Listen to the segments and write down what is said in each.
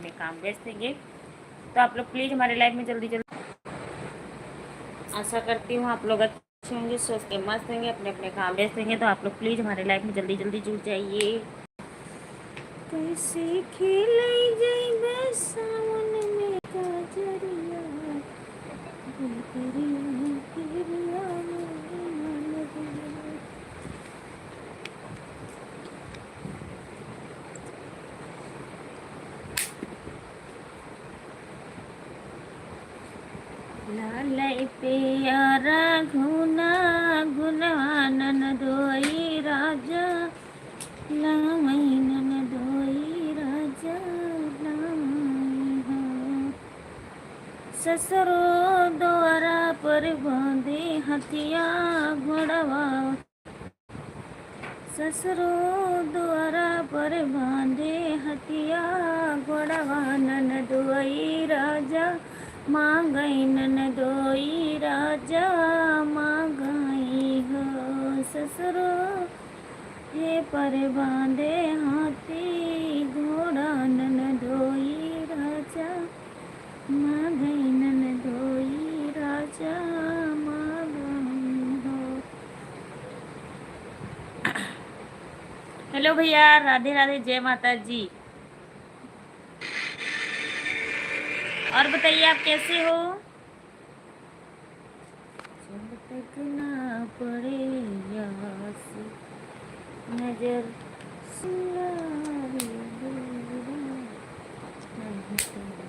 अपने काम व्यस्त रहेंगे। तो आप लोग प्लीज़ हमारे लाइफ में जल्दी जल्दी, आशा करती हूँ आप लोग अच्छे होंगे, स्वस्थ के मस्त होंगे, अपने अपने काम व्यस्त रहेंगे। तो आप लोग प्लीज़ हमारे लाइफ में जल्दी जल्दी जुड़ जाइए। कैसे खिले जाइबे सावन में कजरिया, गुलरिया किरिया मन दिया। लालै प्यारा घुना गुनानन दोई राजा, लामै नन दोई राजा लामै हो। ससुरो द्वारा पर बांधे हथिया घोड़वा, ससुरो द्वारा पर बांधे हथिया घोड़वा, नन दोई राजा मांगई, नन दोई राजा मांगई हो। ससुरो हे पर बांधे हाथी घोड़ा, नन दोई राजा मांगई, नन दोई राजा मांगई हो। हेलो भैया, राधे राधे, जय माता जी। और बताइए आप कैसे हो? जब तक ना पड़े यास नजर सिंगारी दूरा नहीं कहीं।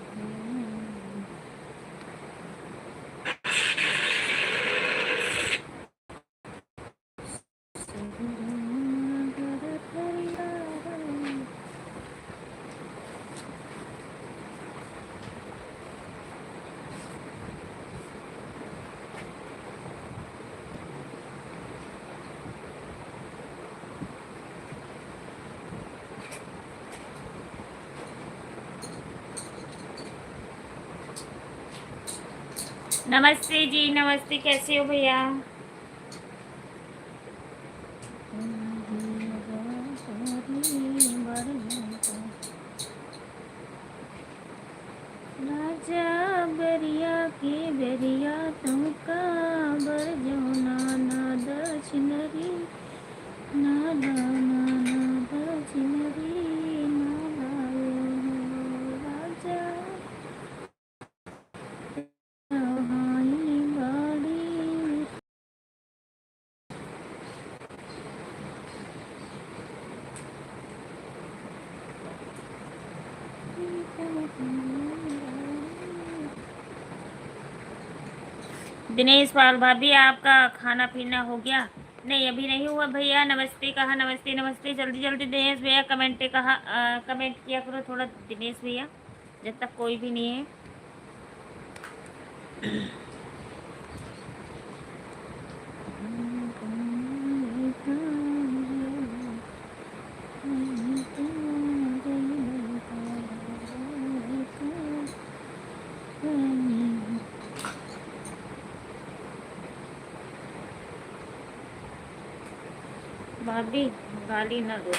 नमस्ते जी, नमस्ते, कैसे हो भैया? राजा बेरिया की बेरिया तुमका बरजो नाना दक्षिणरी, नाला नाना दक्षिणरी नालायो हो। राजा हाई बाड़ी दिनेश पाल भाभी, आपका खाना पीना हो गया? नहीं, अभी नहीं हुआ भैया। नमस्ते कहा, नमस्ते नमस्ते, जल्दी जल्दी दिनेश भैया कमेंट कहा, कमेंट किया करो थोड़ा दिनेश भैया, जब तक कोई भी नहीं है। भाभी गाली ना दो,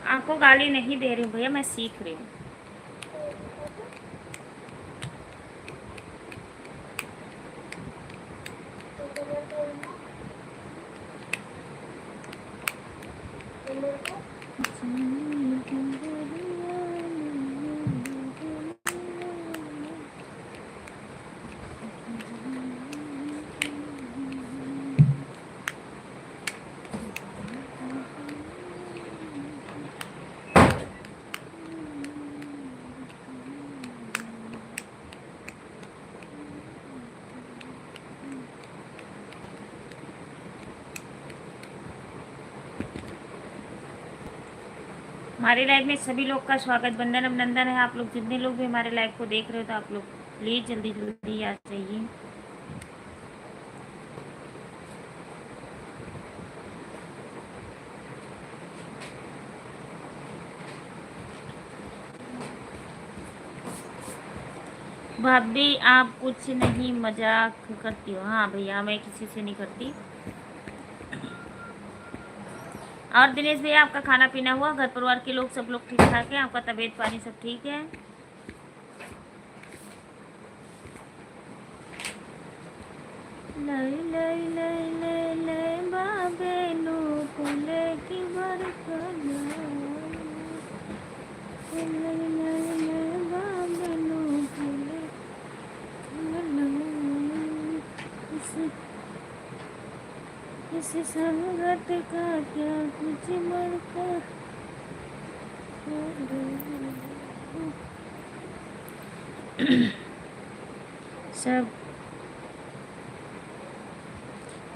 आपको गाली नहीं दे रही हूँ भैया, मैं सीख रही हूँ। हमारी लाइफ में सभी लोग का स्वागत, वंदन अभिनंदन है। आप लोग जितने लोग भी हमारे लाइफ को देख रहे हो, तो आप लोग प्लीज़ जल्दी जल्दी आ जाइए। भाभी आप कुछ नहीं, मजाक करती हो? हाँ भैया, मैं किसी से नहीं करती। और दिनेश भैया, आपका खाना पीना हुआ? घर परिवार के लोग सब लोग ठीक ठाक है? आपका तबीयत पानी सब ठीक है? लय लय लय लय लय बाबेनु फुले की बरकत लय लय लय बाबेनु फुले इस संगत का क्या कुछ मरता सब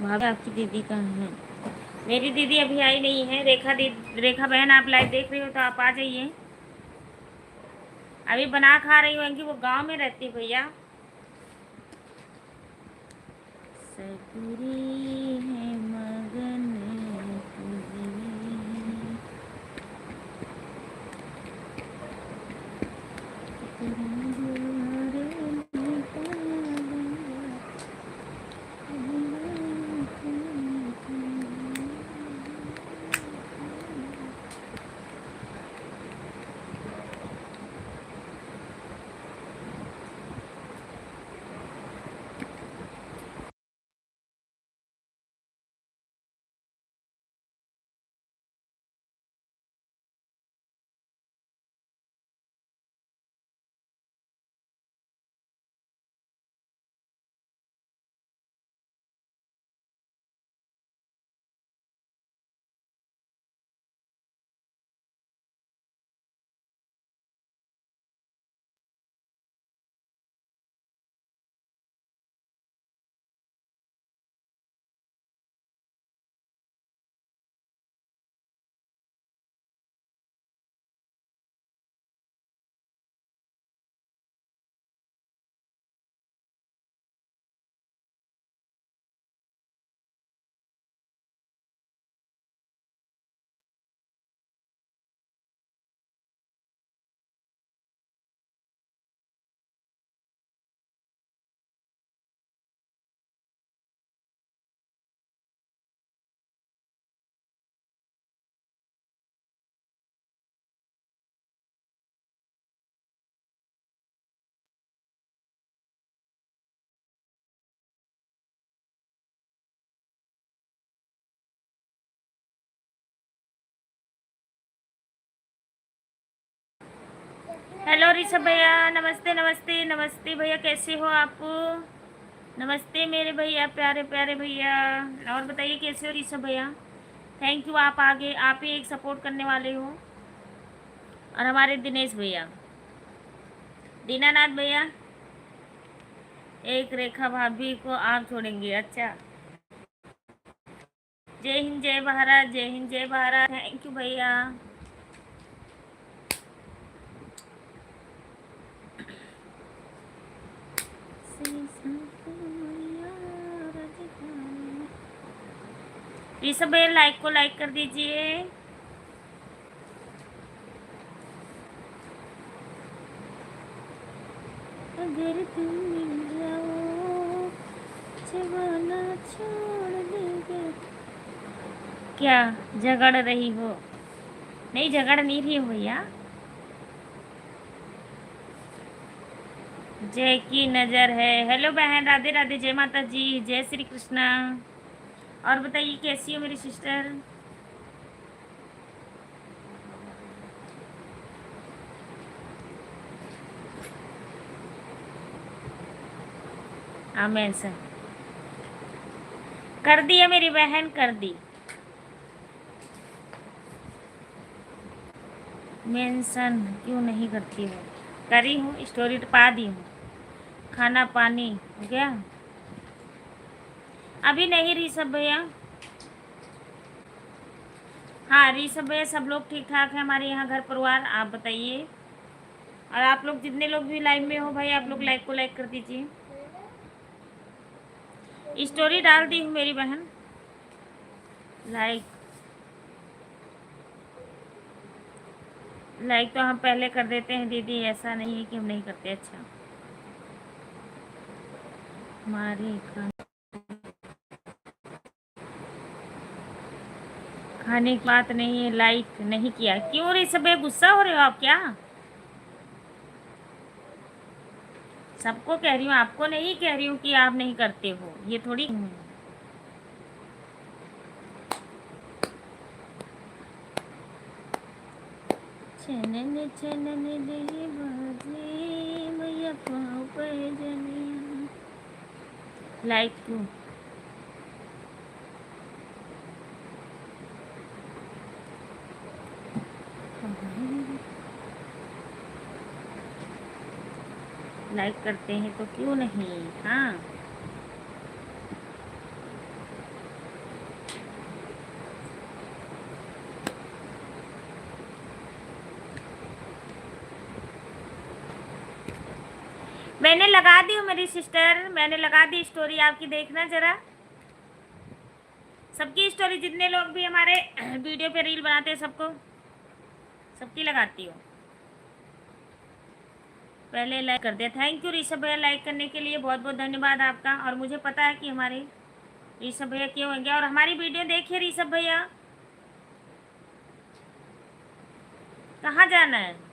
भाभी आपकी दीदी कहाँ है? मेरी दीदी अभी आई नहीं है। रेखा बहन आप लाइव देख रही हो तो आप आ जाइए। अभी बना खा रही होंगी, वो गांव में रहती भैया। सकुरी है मगन हेलो ऋषभ भैया, नमस्ते नमस्ते नमस्ते भैया, कैसे हो आप? नमस्ते मेरे भैया, प्यारे प्यारे भैया। और बताइए कैसे हो ऋषभ भैया? थैंक यू, आप आगे आप ही एक सपोर्ट करने वाले हो। और हमारे दिनेश भैया, दीनानाथ भैया, एक रेखा भाभी को आप छोड़ेंगे? अच्छा, जय हिंद जय भारत, जय हिंद जय भारत। थैंक यू भैया। ऋषभ भैया लाइक को लाइक कर दीजिए। अगर तुम मिल जाओ जवाना छोड़ देंगे। क्या झगड़ रही हो? नहीं झगड़ नहीं रही हो भैया। जय की नजर है। हेलो बहन, राधे राधे, जय माता जी, जय श्री कृष्णा। और बताइए कैसी हो मेरी सिस्टर? आमेन सर। कर दिया मेरी बहन, कर दी। मेंशन क्यों नहीं करती हो? करी हूँ, स्टोरी पा दी हूँ। खाना पानी हो गया? अभी नहीं ऋषभ भैया। हाँ ऋषभ भैया, सब लोग ठीक ठाक है हमारे यहाँ घर परिवार। आप बताइए। और आप लोग जितने लोग भी लाइव में हो भाई, आप लोग लाइक को लाइक कर दीजिए। स्टोरी डाल दी हूँ मेरी बहन। लाइक लाइक तो हम पहले कर देते हैं दीदी, ऐसा नहीं है कि हम नहीं करते। अच्छा, हमारे खाने की बात नहीं है, लाइक नहीं किया क्यों? रे सब गुस्सा हो रहे हो आप क्या? सबको कह रही हूँ, आपको नहीं कह रही हूँ कि आप नहीं करते हो, ये थोड़ी। छनन छनन दे बाजे मैया पाँव पे जनिया। लाइक क्यों? लाइक करते हैं तो क्यों नहीं। हाँ, मैंने लगा दी हूँ मेरी सिस्टर, मैंने लगा दी स्टोरी, आपकी देखना जरा। सबकी स्टोरी, जितने लोग भी हमारे वीडियो पे रील बनाते हैं सबको, सबकी लगाती हूँ। पहले लाइक कर दिया, थैंक यू ऋषभ भैया, लाइक करने के लिए बहुत बहुत धन्यवाद आपका। और मुझे पता है कि हमारे ऋषभ भैया क्यों होंगे, और हमारी वीडियो देखिए ऋषभ भैया। कहाँ जाना है?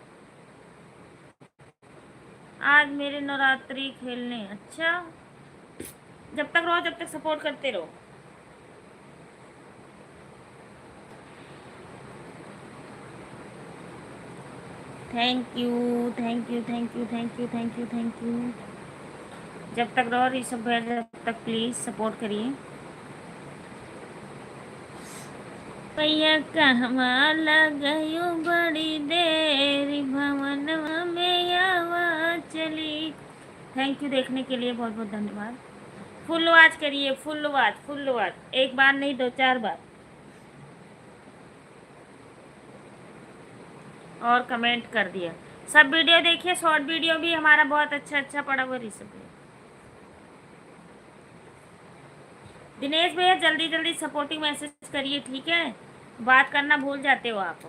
आज मेरे नवरात्रि खेलने। अच्छा, जब तक रहो, जब तक सपोर्ट करते रहो। Thank you thank you thank you thank you thank you thank you. जब तक रहो ऋषभ भैया, जब तक प्लीज़ सपोर्ट करिए। भैया कहवा लगयू बड़ी देरी भवन में आवा चली। थैंक यू देखने के लिए बहुत बहुत धन्यवाद। फुल वॉच करिए, फुल वॉच, फुल वॉच, एक बार नहीं 2-4 बार। और कमेंट कर दिया। सब वीडियो देखिए, शॉर्ट वीडियो भी हमारा बहुत अच्छा अच्छा पड़ा हुआ ऋषभ भैया। दिनेश भैया जल्दी जल्दी सपोर्टिंग मैसेज करिए, ठीक है? बात करना भूल जाते हो आप।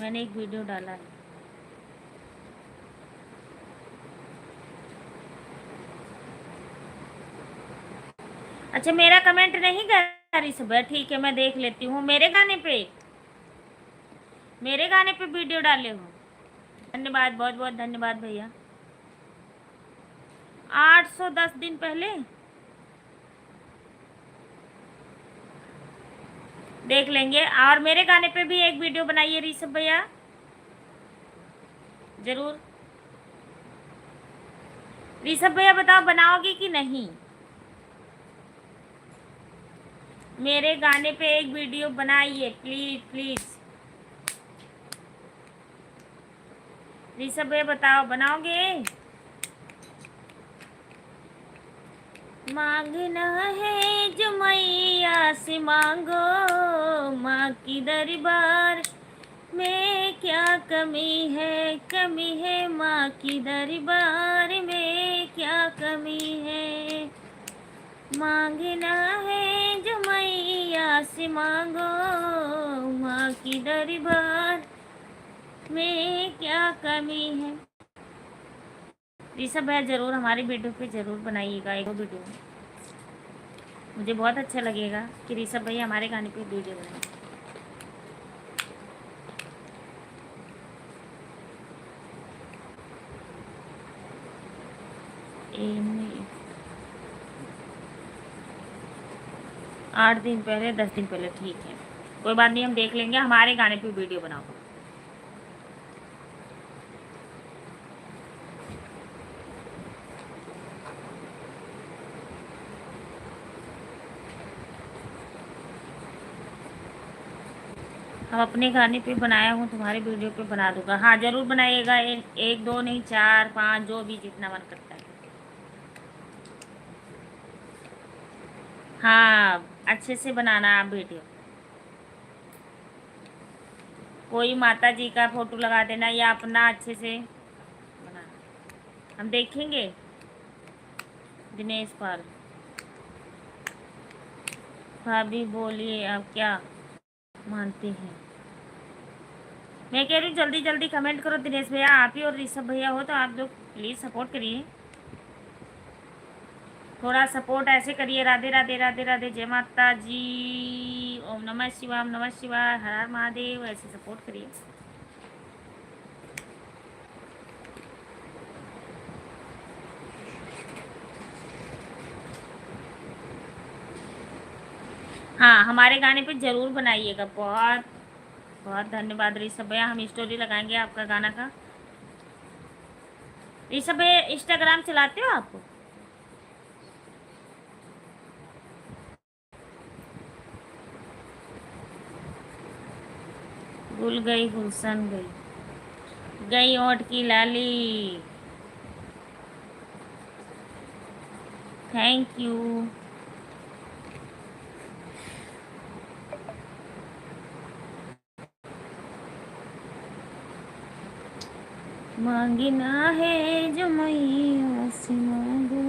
मैंने एक वीडियो डाला है। अच्छा, मेरा कमेंट नहीं गया ऋषभ भैया, ठीक है, मैं देख लेती हूँ। मेरे गाने पे वीडियो डाले हो। धन्यवाद, बहुत बहुत धन्यवाद भैया। 810 दिन पहले देख लेंगे। और मेरे गाने पे भी एक वीडियो बनाइए ऋषभ भैया, जरूर। ऋषभ भैया बताओ, बनाओगे कि नहीं? मेरे गाने पे एक वीडियो बनाइए प्लीज प्लीज। ऋषभ भैया बताओ, बनाओगे? मांगना है जो मैया से मांगो, माँ की दरबार में क्या कमी है माँ की दरबार में क्या कमी है। मांगना है जो मैया से मांगो, माँ की दरबार में क्या कमी है। ऋषभ भाई जरूर हमारी वीडियो पे जरूर बनाइएगा एक वीडियो, मुझे बहुत अच्छा लगेगा कि ऋषभ भाई हमारे गाने पे वीडियो बनाए। 8 दिन पहले, 10 दिन पहले, ठीक है, कोई बात नहीं, हम देख लेंगे। हमारे गाने पे वीडियो बनाओ। हम अपने गाने पे बनाया हूँ, तुम्हारे वीडियो पे बना दूंगा। हाँ जरूर बनाइएगा, एक दो नहीं, 4-5, जो भी जितना मन करता है। हाँ, अच्छे से बनाना आप वीडियो। कोई माता जी का फोटो लगा देना या अपना अच्छे से बनाना, हम देखेंगे। दिनेश पाल, भाभी बोलिए आप क्या मानते हैं? मैं कह रही हूँ जल्दी जल्दी कमेंट करो दिनेश भैया, आप ही और ऋषभ भैया हो तो आप लोग प्लीज़ सपोर्ट करिए। थोड़ा सपोर्ट ऐसे करिए। राधे राधे राधे राधे, जय माता जी, ओम नमः शिवाय, ओम नमः शिवाय, हर हर महादेव, ऐसे सपोर्ट करिए। हाँ, हमारे गाने पे ज़रूर बनाइएगा। बहुत बहुत धन्यवाद ऋषभ भैया, हम स्टोरी लगाएंगे आपका गाना का। ऋषभ भैया इंस्टाग्राम चलाते हो आप? भूल गई गुलशन गई, गई ओट की लाली। Thank you. मांगना है जो मैया से मांगो।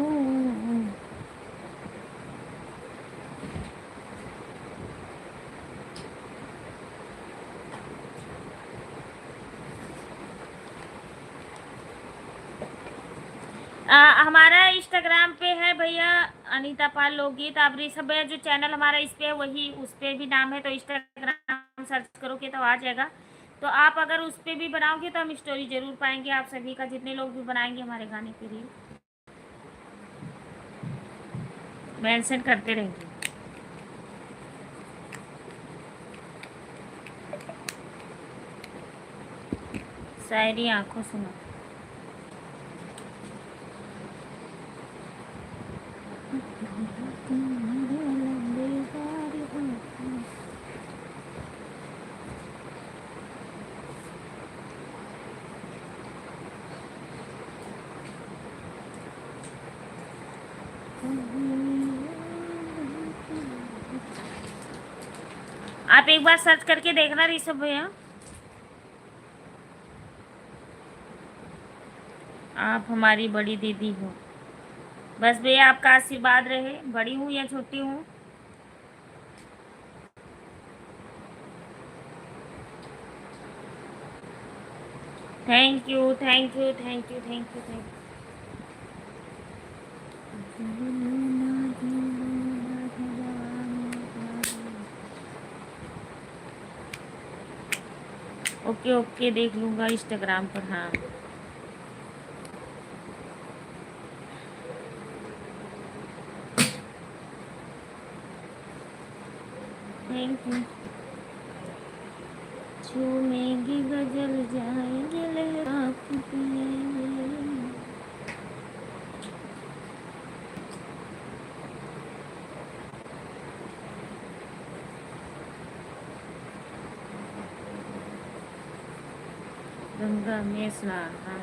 हमारा इंस्टाग्राम पे है भैया अनीता पाल लोकगीत। आप ऋषभ भैया जो चैनल हमारा इस पे है वही उस पे भी नाम है, तो इंस्टाग्राम सर्च करोगे तो आ जाएगा। तो आप अगर उस पे भी बनाओगे तो हम स्टोरी जरूर पाएंगे आप सभी का, जितने लोग भी बनाएंगे हमारे गाने के लिए मेंशन करते रहेंगे। शायरी आंखों सुनो। आप एक बार सर्च करके देखना ऋषभ भैया। आप हमारी बड़ी दीदी हो। बस भैया आपका आशीर्वाद रहे, बड़ी हूँ या छोटी हूँ। Thank you thank you thank you thank you thank you. Okay okay, देख लूँगा इंस्टाग्राम पर। हाँ थैंक यू। झूमेंगी गजल जाएंगे लहरा के पिएंगे। गंगा में स्नान। हाँ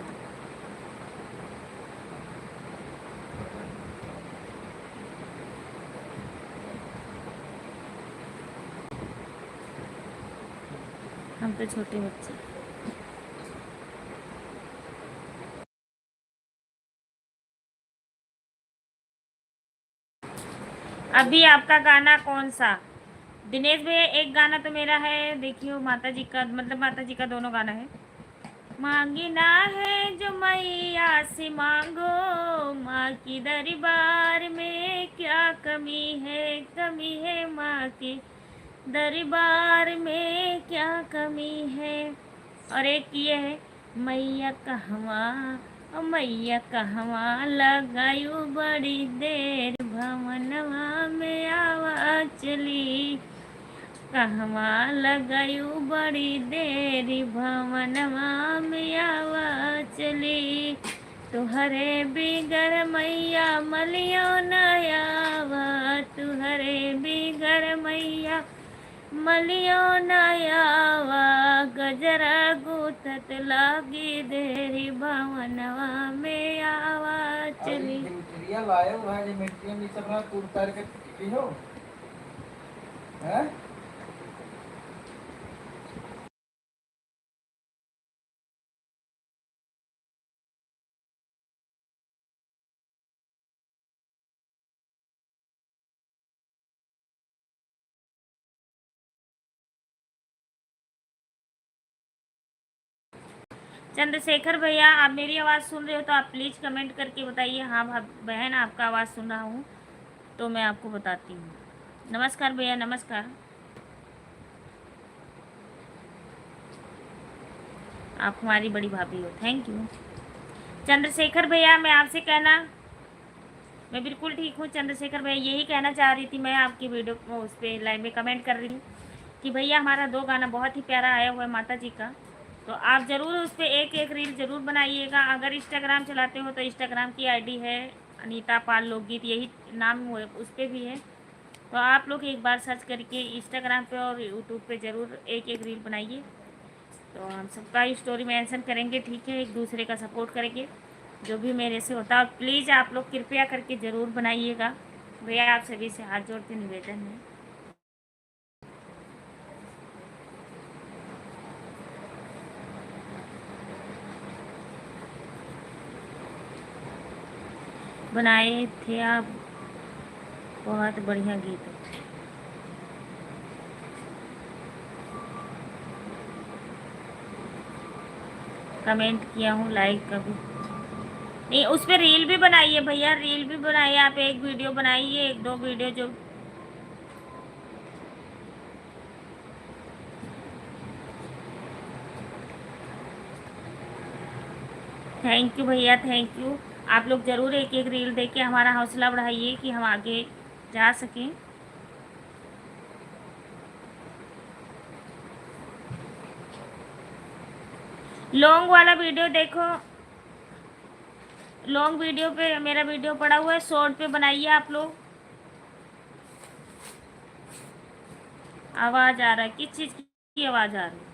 हम तो छोटे बच्चे। अभी आपका गाना कौन सा? दिनेश भैया एक गाना तो मेरा है, देखियो माता जी का, मतलब माता जी का दोनों गाना है। मांगना है जो मैया से मांगो, माँ की दरबार में क्या कमी है माँ की दरबार में क्या कमी है। और एक ये है, मैया कहवा ओ मैया कहवा लगायू बड़ी देर, भवनवा में आवा चली, कहवा लगायू बड़ी देरी, भवनवा में आवा चली, तुहरे बिगर मैया मलियो नयावा, तुहरे बिगर मैया मलियो नयावा, गजरा गुथत लागी देरी, भवनवा में आवा चली। लाए हो भाई, मिट्टी में सब कूद करके पीनो है। चंद्रशेखर भैया, आप मेरी आवाज़ सुन रहे हो तो आप प्लीज़ कमेंट करके बताइए। हाँ बहन, आपका आवाज़ सुन रहा हूँ तो मैं आपको बताती हूँ। नमस्कार भैया, नमस्कार। आप हमारी बड़ी भाभी हो, थैंक यू। चंद्रशेखर भैया, मैं बिल्कुल ठीक हूँ चंद्रशेखर भैया। यही कहना चाह रही थी मैं, आपकी वीडियो को उस पर लाइव में कमेंट कर रही थी कि भैया हमारा 2 गाना बहुत ही प्यारा आया हुआ है माता जी का, तो आप ज़रूर उस पर एक एक रील ज़रूर बनाइएगा। अगर इंस्टाग्राम चलाते हो तो इंस्टाग्राम की आईडी है अनीता पाल लोकगीत, यही नाम उस पर भी है, तो आप लोग एक बार सर्च करके इंस्टाग्राम पे और यूट्यूब पे ज़रूर एक एक रील बनाइए। तो हम सबका स्टोरी मेंशन करेंगे, ठीक है, एक दूसरे का सपोर्ट करेंगे जो भी मेरे से होता है। और प्लीज़ आप लोग कृपया करके ज़रूर बनाइएगा भैया, आप सभी से हाथ जोड़ के निवेदन है। बनाए थे आप, बहुत बढ़िया गीत है। कमेंट किया हूँ, लाइक कभी नहीं। उस पर रील भी बनाइए भैया, रील भी बनाइए। आप एक वीडियो बनाइए, एक दो वीडियो जो। थैंक यू भैया, थैंक यू। आप लोग ज़रूर एक एक रील देके हमारा हौसला बढ़ाइए कि हम आगे जा सकें। लॉन्ग वाला वीडियो देखो, लॉन्ग वीडियो पे मेरा वीडियो पड़ा हुआ है, शॉर्ट पे बनाइए आप लोग। आवाज़ आ रहा है, किस चीज़ की आवाज़ आ रही है?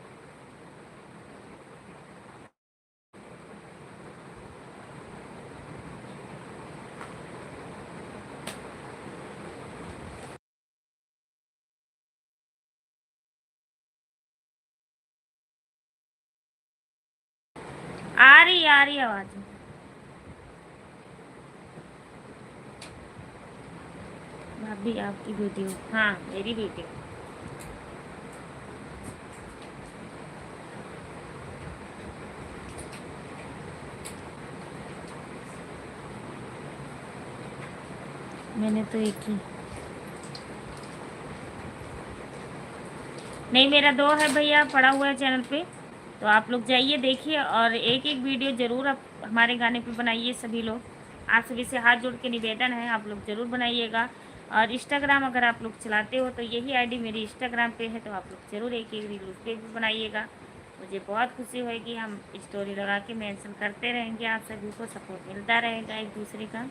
आ रही आवाज़। भाभी आपकी वीडियो, हाँ मेरी वीडियो। मैंने तो एक ही, नहीं मेरा 2 है भैया, पड़ा हुआ है चैनल पे, तो आप लोग जाइए देखिए और एक एक वीडियो ज़रूर आप हमारे गाने पे बनाइए सभी लोग। आप सभी से हाथ जोड़ के निवेदन है, आप लोग ज़रूर बनाइएगा। और इंस्टाग्राम अगर आप लोग चलाते हो तो यही आईडी मेरी इंस्टाग्राम पे है, तो आप लोग ज़रूर एक एक रील उस पर भी बनाइएगा। मुझे बहुत खुशी होगी, हम स्टोरी लगा के मेंशन करते रहेंगे, आप सभी को सपोर्ट मिलता रहेगा एक दूसरे का।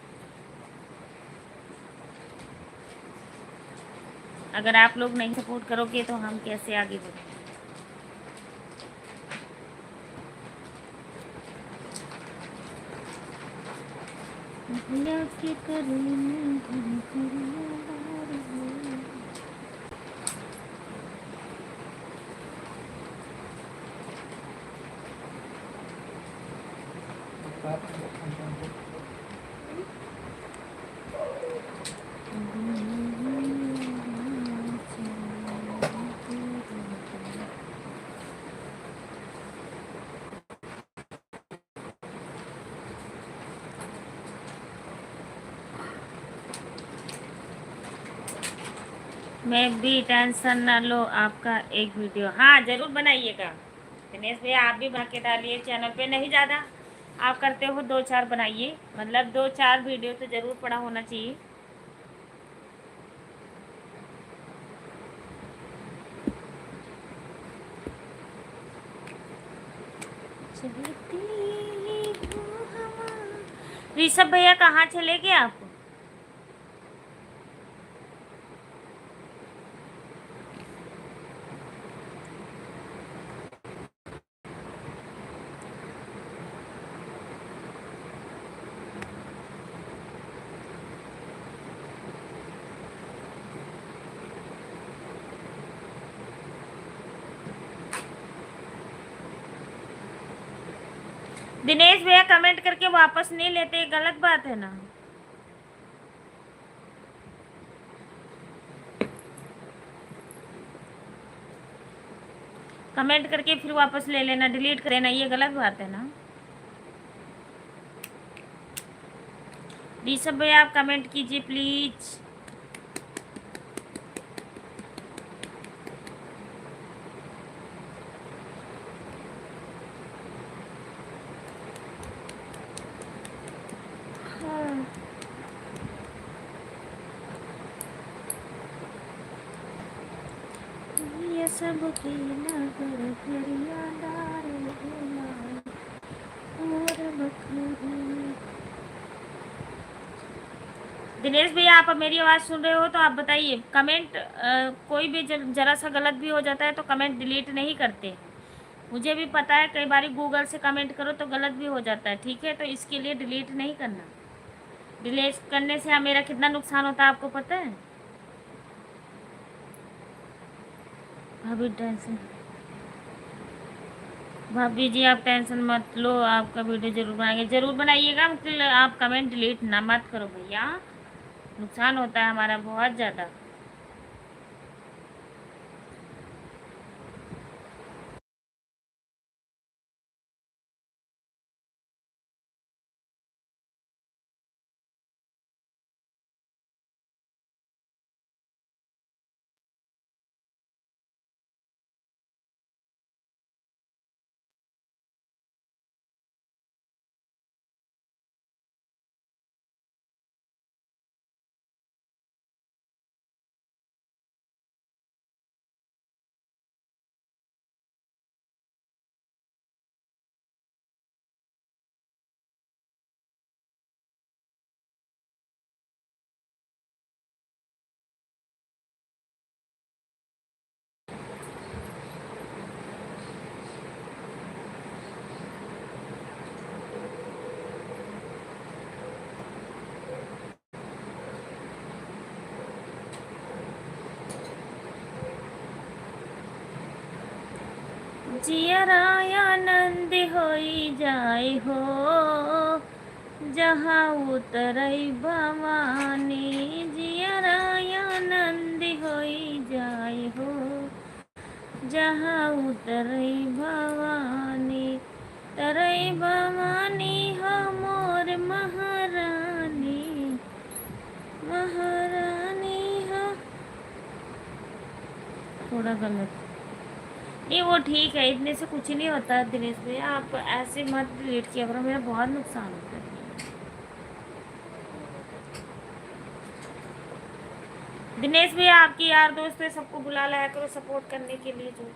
अगर आप लोग नहीं सपोर्ट करोगे तो हम कैसे आगे बढ़ें। मैं भी टेंशन ना लो, आपका एक वीडियो हाँ ज़रूर बनाइएगा। दिनेश भैया आप भी बना के डालिए चैनल पे, नहीं ज़्यादा आप करते हो 2-4 बनाइए, मतलब 2-4 वीडियो तो ज़रूर पड़ा होना चाहिए। ऋषभ भैया कहाँ चले गए आप? दिनेश भैया कमेंट करके वापस नहीं लेते, गलत बात है ना। कमेंट करके फिर वापस ले लेना, डिलीट कर देना, ये गलत बात है ना। ऋषभ भाई आप कमेंट कीजिए प्लीज। ये सब की नगर फरियादार और बखरी। दिनेश भैया आप मेरी आवाज़ सुन रहे हो तो आप बताइए कमेंट। कोई भी जरा सा गलत भी हो जाता है तो कमेंट डिलीट नहीं करते। मुझे भी पता है कई बार गूगल से कमेंट करो तो गलत भी हो जाता है, ठीक है, तो इसके लिए डिलीट नहीं करना। डिलीट करने से मेरा कितना नुकसान होता है आपको पता है। भाभी टेंशन, भाभी जी आप टेंशन मत लो, आपका वीडियो जरूर बनाएंगे, जरूर बनाइएगा, मतलब आप कमेंट डिलीट ना मत करो भैया, नुकसान होता है हमारा बहुत ज़्यादा। जियराया आनंद होई जाए हो जहाँ उतरई भवानी, जियराया आनंद होई जाए हो जहाँ उतरई भवानी, तरई भवानी हो मोर महारानी, महारानी हो। थोड़ा गलत नहीं, वो ठीक है, इतने से कुछ नहीं होता दिनेश भैया, आप ऐसे मत डिलीट किया करो, मेरा बहुत नुकसान होता है। दिनेश भैया आपकी यार दोस्त है, सबको बुला लाया करो सपोर्ट करने के लिए, जो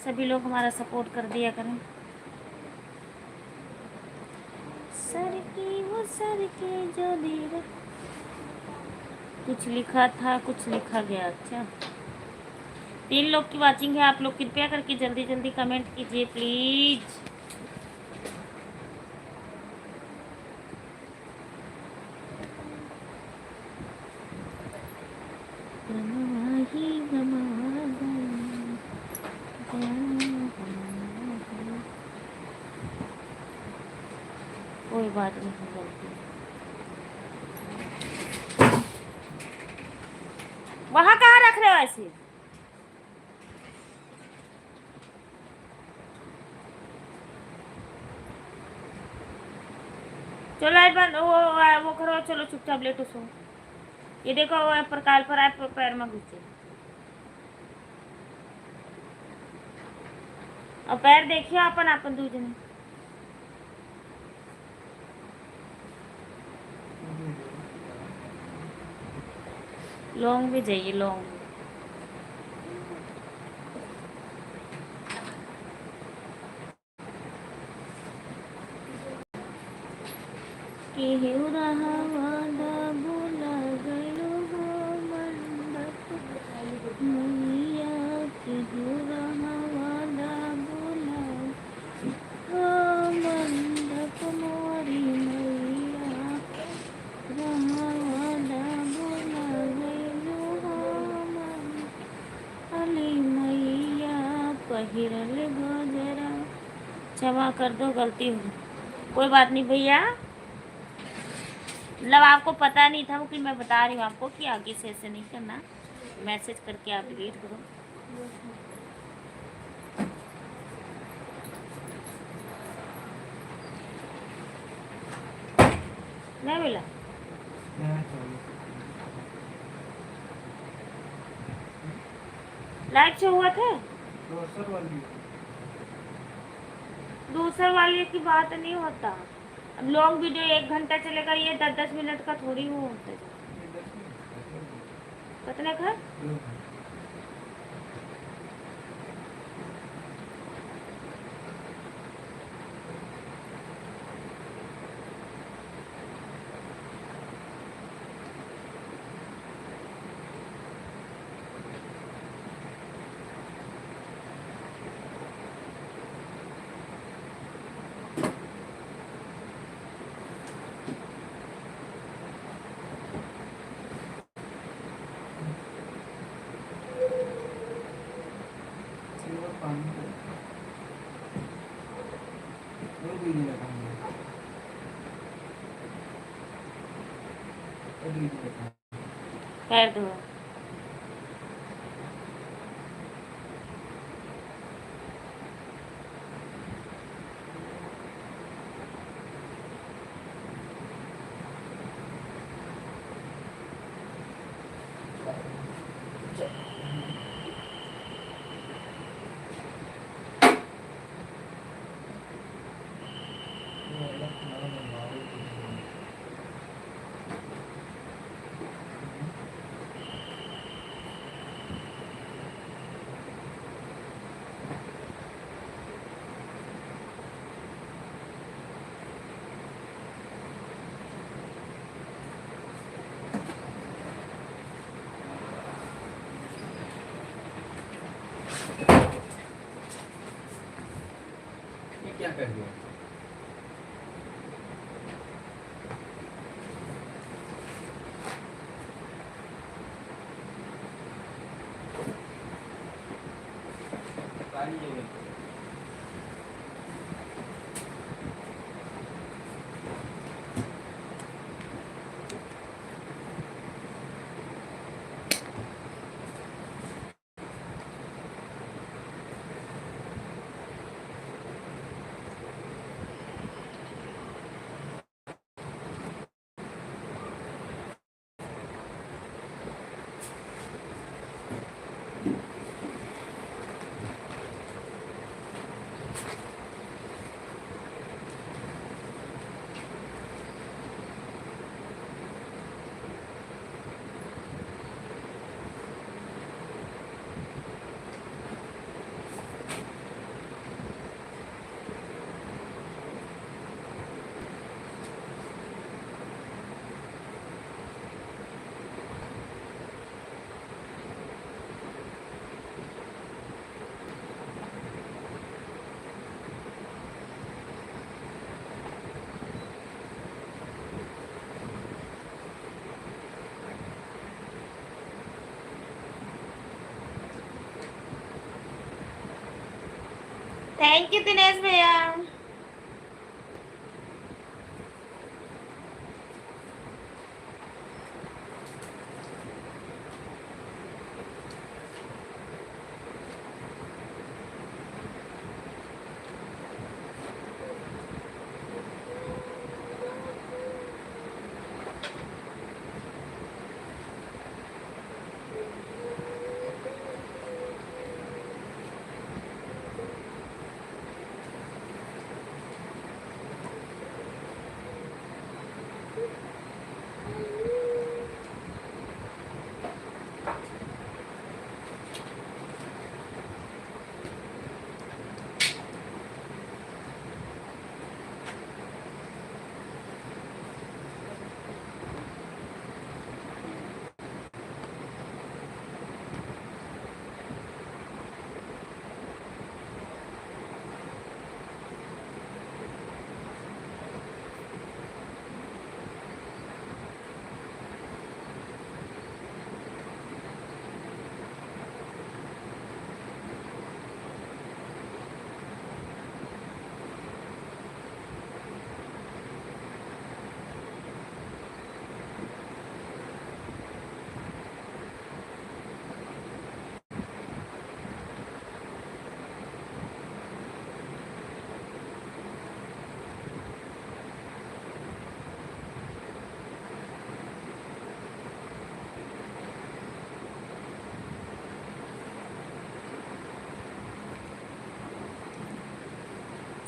सभी लोग हमारा सपोर्ट कर दिया करें। सर की वो सर के जो दीवा, कुछ लिखा था कुछ लिखा गया। अच्छा 3 लोग की वाचिंग है, आप लोग कृपया करके जल्दी जल्दी कमेंट कीजिए प्लीज। कोई बात नहीं, गलती वहां कहाँ रख रहे हो ऐसे। चलो लाइट बंद, वो करो, चलो चुपचाप लेटो सो। ये देखो वो प्रकाल पर आप पैर में घुसे, और पैर देखिए अपन अपन दूजने लॉन्ग भी जाइए, लॉन्ग के रहा वादा भूला गयो हो मंडप मैया, के रहा वादा भूला हो मंडप मोरी मैया, रहा वादा भूला गयो हो मन अली मैया, पहिरल गजरा। क्षमा कर दो, गलती हुई, कोई बात नहीं भैया, मतलब आपको पता नहीं था, वो कि मैं बता रही हूँ आपको कि आगे से ऐसे नहीं करना, मैसेज करके आप डिलीट करो। नहीं मिला। लाइव से हुआ था। दूसरा वाले की बात नहीं होता। अब लॉन्ग वीडियो 1 घंटा चलेगा, ये 10-10 मिनट का थोड़ी वो होता है। कितने का? कर दो। क्या कर दिया? थैंक यू दिनेश भैया।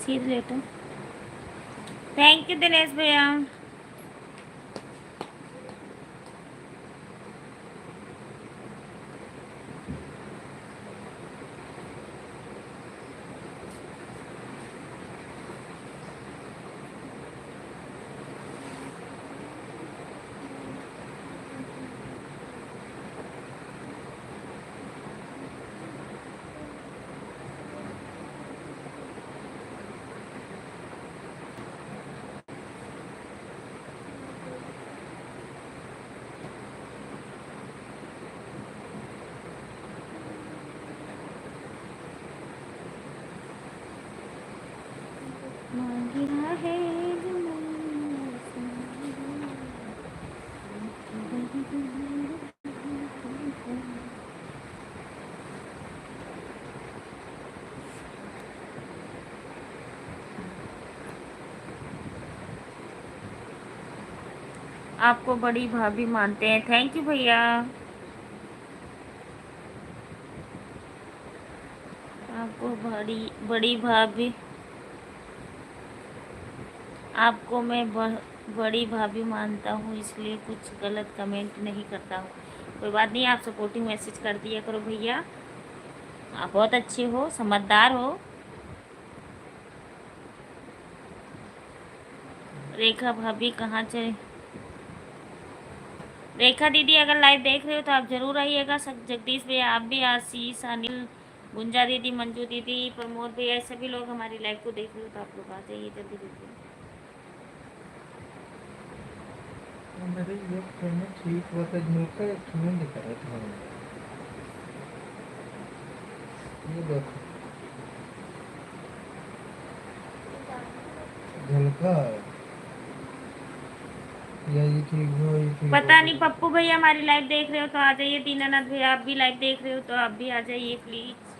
सीध लेटो। थैंक यू दिनेश भैया। मांगिरा है जो आपको बड़ी भाभी मानते हैं। थैंक यू भैया। आपको बड़ी बड़ी भाभी, आपको मैं बड़ी भाभी मानता हूँ, इसलिए कुछ गलत कमेंट नहीं करता हूँ। कोई बात नहीं, आप सपोर्टिंग मैसेज कर दिया करो भैया। आप बहुत अच्छे हो, समझदार हो। रेखा भाभी कहाँ चले? रेखा दीदी अगर लाइव देख रहे हो तो आप ज़रूर आइएगा। जगदीश भैया आप भी, आशीष, अनिल, गुंजा दीदी, मंजू दीदी, प्रमोद भैया, सभी लोग हमारी लाइव को देख रहे हो तो आप लोग आ जाइए जल्दी जल्दी। मेरे ये फोन में ठीक हुआ था, न्यूज़ एक क्यों दिखा रहा था? ये देखो झलका या ये ठीक हुआ, ये ठीक पता हुआ। नहीं पप्पू भैया हमारी लाइव देख रहे हो तो आ जाइए। दीनानाथ भैया आप भी लाइव देख रहे हो तो आप भी आ जाइए प्लीज़।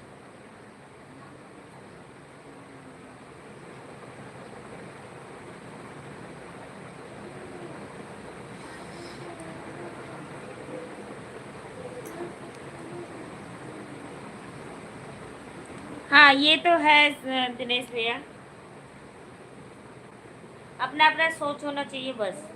हाँ ये तो है दिनेश भैया, अपना अपना सोच होना चाहिए बस।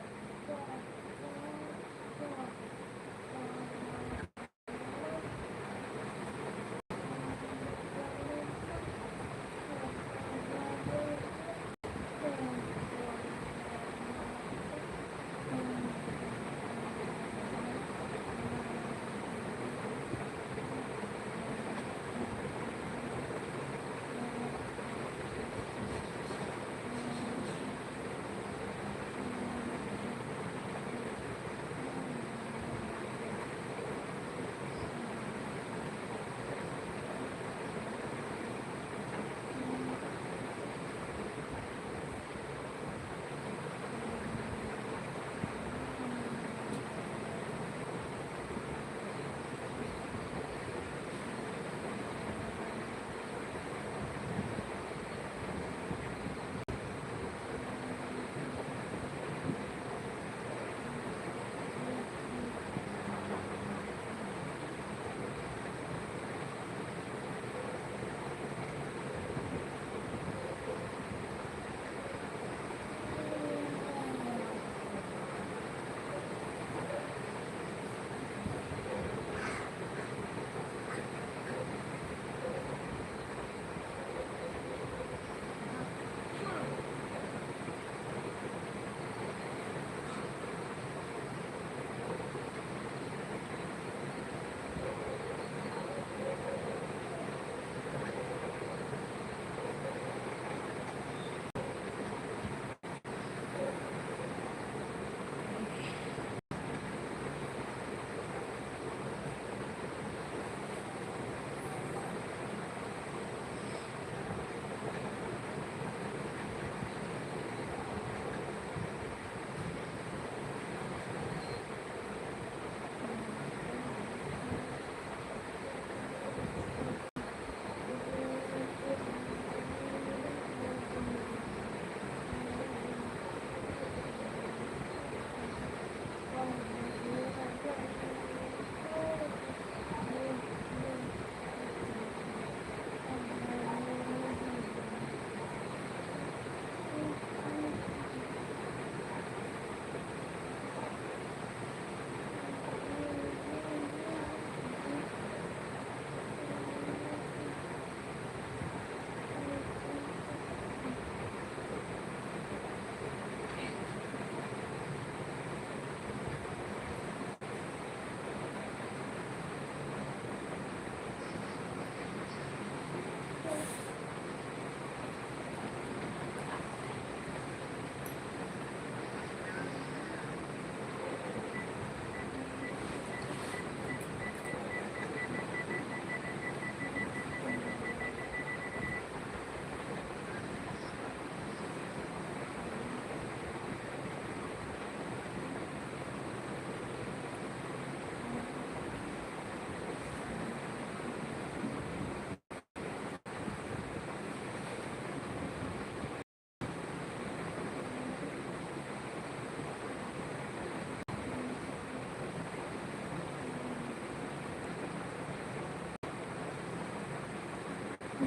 बन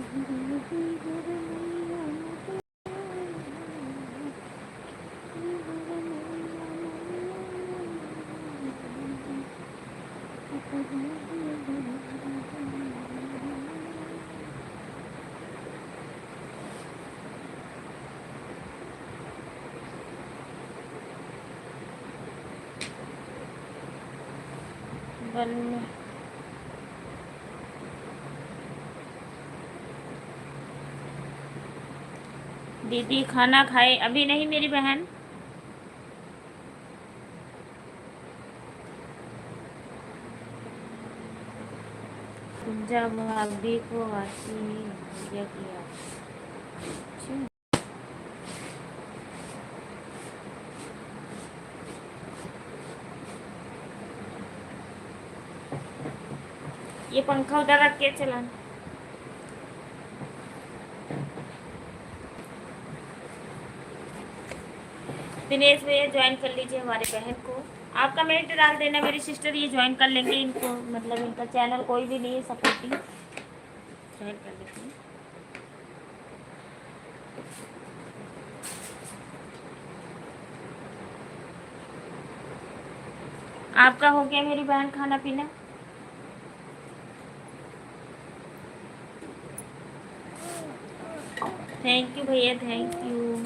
दीदी खाना खाए? अभी नहीं मेरी बहन। जब भाभी को आती भैया किया। ये पंखा उधर रख के चला। दिनेश भैया ज्वाइन कर लीजिए हमारे बहन को। आप कमेंट डाल देना मेरी सिस्टर, ये ज्वाइन कर लेंगे इनको, मतलब इनका चैनल कोई भी नहीं है सपोर्टिंग, ज्वाइन कर लेते हैं। आपका हो गया मेरी बहन खाना पीना? थैंक यू भैया, थैंक यू।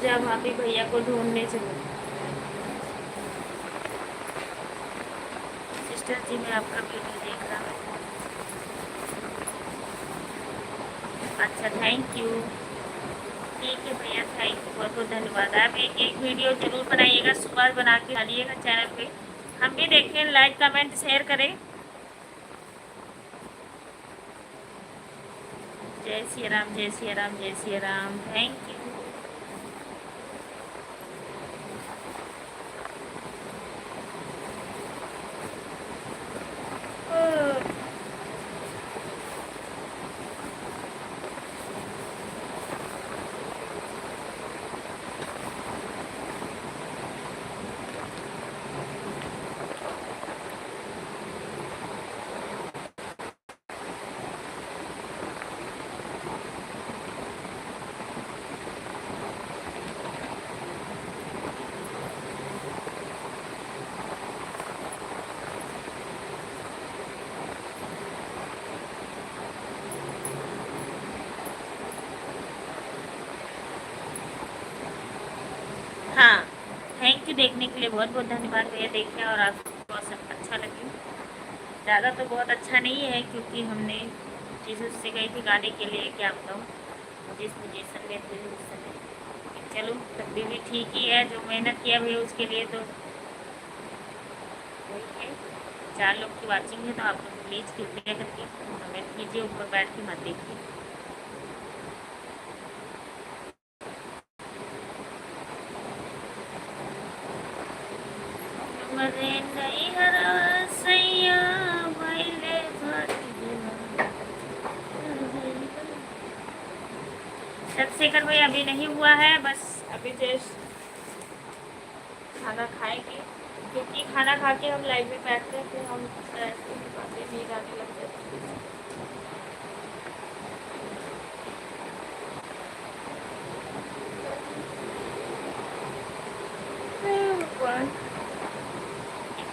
जब भाभी भैया को ढूंढने चलो। सिस्टर जी मैं आपका वीडियो देख रहा हूँ। अच्छा थैंक यू। ठीक है भैया, थैंक यू, बहुत बहुत धन्यवाद। आप एक वीडियो जरूर बनाइएगा, सुबह बना के डालिएगा चैनल पे, हम भी देखें, लाइक कमेंट शेयर करें। जय श्री राम, जय श्री राम, जय श्री राम। Thank you. हाँ थैंक यू, देखने के लिए बहुत बहुत धन्यवाद भैया। देखें और आपको बहुत अच्छा लगे। ज़्यादा तो बहुत अच्छा नहीं है क्योंकि हमने चीज़ उससे गई थी गाने के लिए, क्या बताऊँ, जिस पोजीशन में थे उस समय। चलो तब भी ठीक ही है, जो मेहनत किया भैया उसके लिए तो वही है। 4 लोग की वाचिंग है तो आप लोग प्लीज़ कृपया करके कमेंट कीजिए, ऊपर बैठ के मत देखिए। चंद्रशेखर भाई अभी नहीं हुआ है, बस अभी जस्ट खाना खाएंगे, क्योंकि खाना खा के हम लाइव में बैठते हैं फिर हम ऐसे बातें भी गाने लग जाते हैं।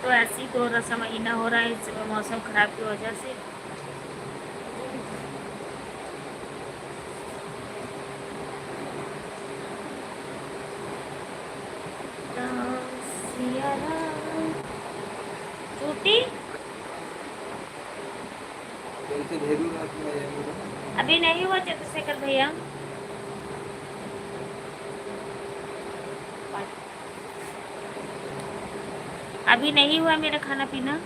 तो ऐसी तो रसा महीना हो रहा है इस समय मौसम खराब की वजह से। छुट्टी अभी नहीं हुआ चंद्रशेखर भैया, अभी नहीं हुआ मेरा खाना पीना।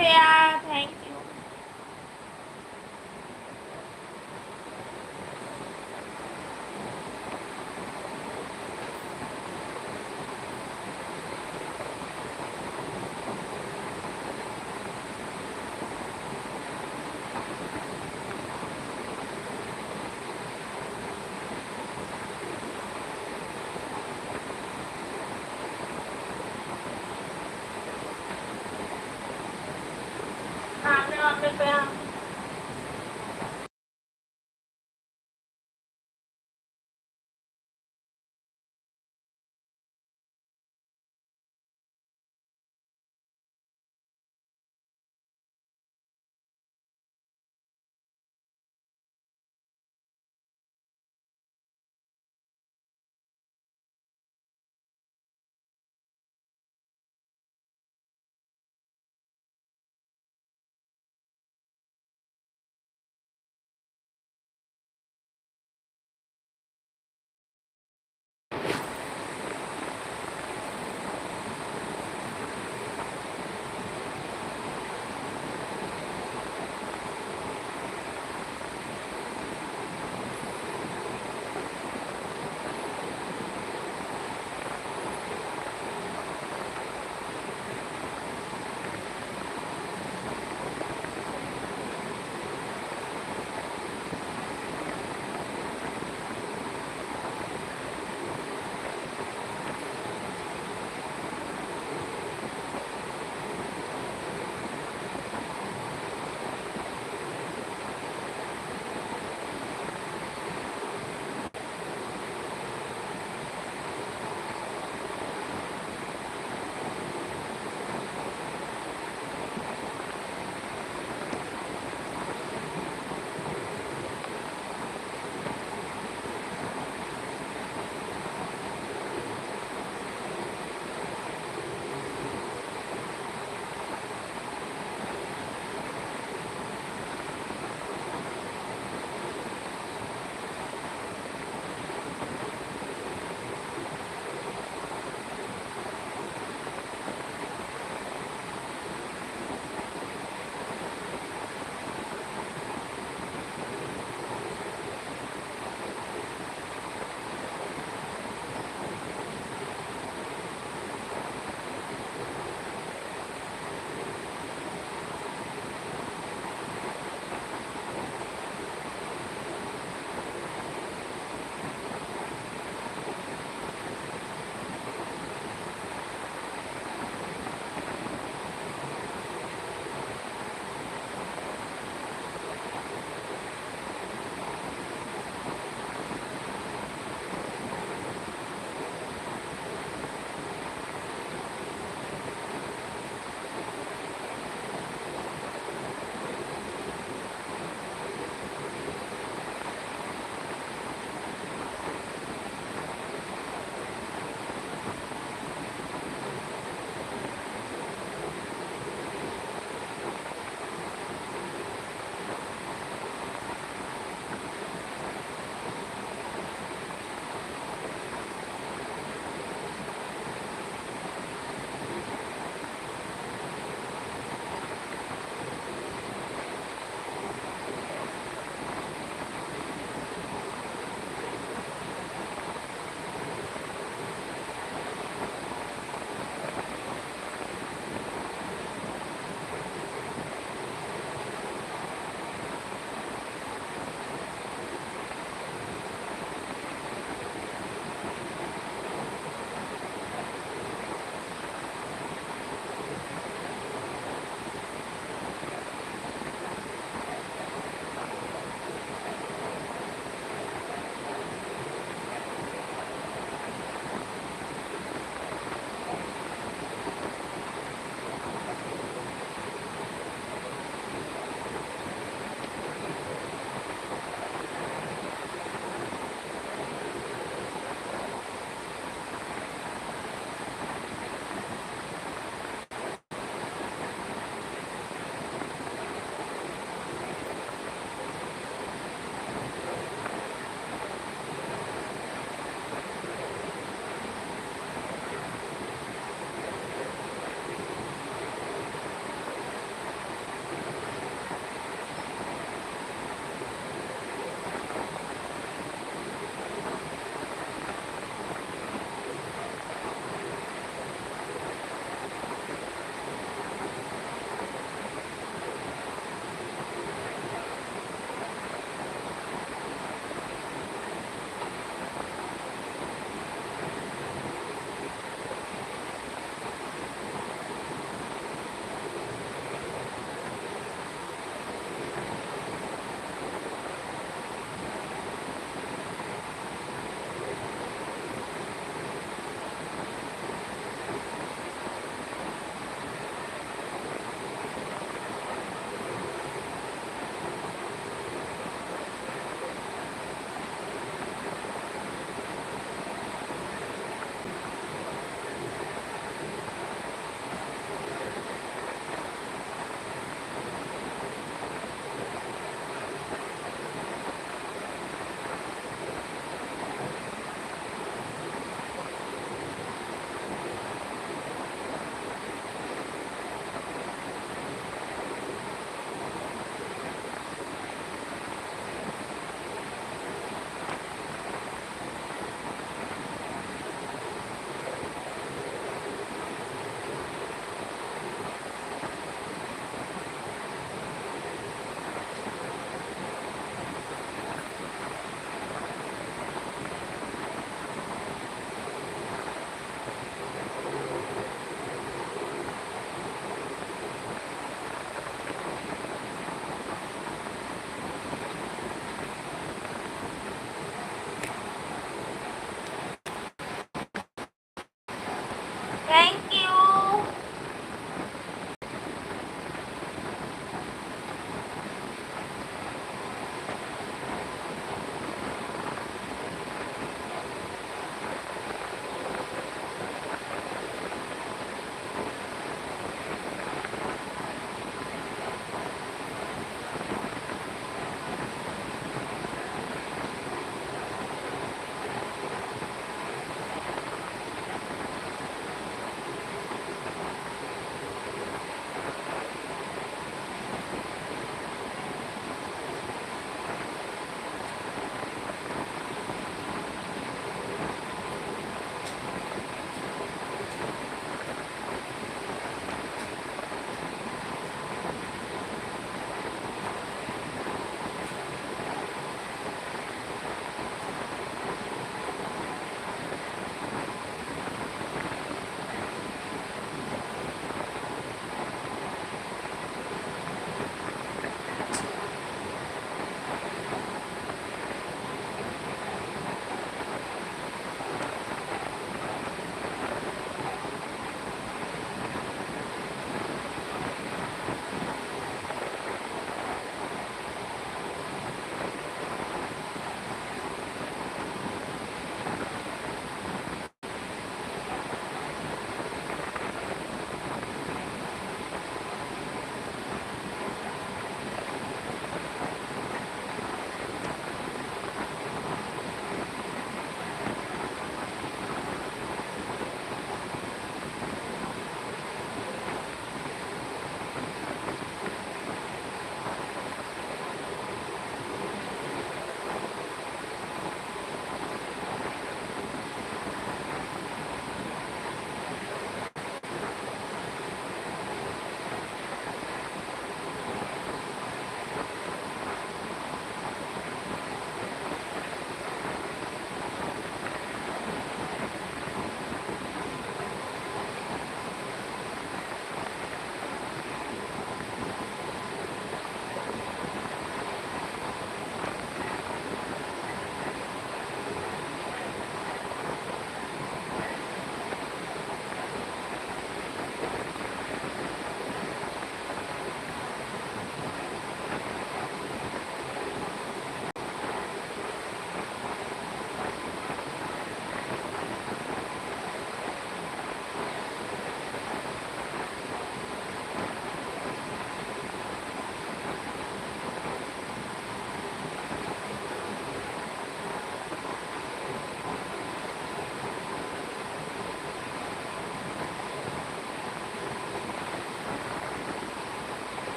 शुक्रिया, थैंक यू।